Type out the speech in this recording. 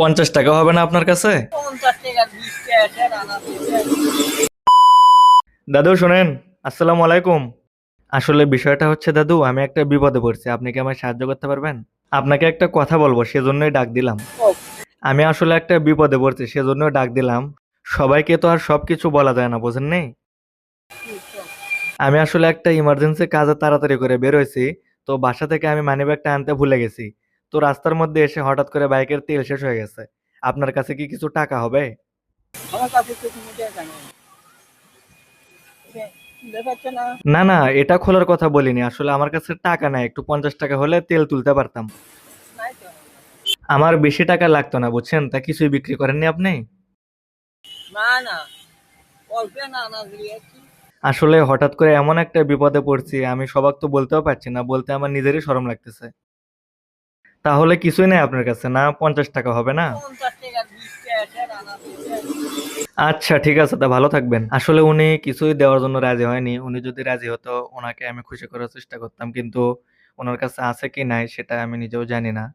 50 টাকা হবে না আপনার কাছে? 50 টাকা 20 টাকা দেন আনা দিবেন। দাদু শোনেন, আসসালামু আলাইকুম। আসলে বিষয়টা হচ্ছে দাদু, আমি একটা বিপদে পড়ছি, আপনি কি আমায় সাহায্য করতে পারবেন? আপনাকে একটা কথা বলবো, সেজন্যই ডাক দিলাম। হোক, আমি আসলে একটা বিপদে পড়ছি, সেজন্যই ডাক দিলাম। সবাইকে তো আর সবকিছু বলা যায় না, বোঝেন নেই? হোক। আমি আসলে একটা ইমার্জেন্সি কাজে তাড়াতাড়ি করে বের হইছি। তো বাসা থেকে আমি মানিব্যাগটা আনতে ভুলে গেছি। তো রাস্তার মধ্যে এসে হঠাৎ করে বাইকের তেল শেষ হয়ে গেছে। আপনার কাছে কি কিছু টাকা হবে? আমার কাছে তো কোনো টাকা নেই। বুঝতে পারছেন না? না, না, এটা খোলার কথা বলিনি। আসলে আমার কাছে টাকা নাই। একটু 50 টাকা হলে তেল তুলতে পারতাম। নাই তো। আমার বেশি টাকা লাগতো না, বুঝছেন? তা কিছুই বিক্রি করেননি আপনি? না, না। অল্পে না আনা দিলে কি? আসলে হঠাৎ করে এমন একটা বিপদে পড়ছি, আমি সবাক তো বলতেও পারছি না। বলতে আমার নিজেরই শরম লাগতেছে। তাহলে কিছুই নাই আপনার কাছে না? 50 টাকা হবে না? 50 টাকা 20 টাকা দেন আনা দিবেন। আচ্ছা ঠিক আছে, তা ভালো থাকবেন। আসলে উনি কিছুই দেওয়ার জন্য রাজি হয়নি। উনি যদি রাজি হতো, ওনাকে আমি খুশি করার চেষ্টা করতাম। কিন্তু উনার কাছে আছে কি নাই সেটা আমি নিজেও জানি না।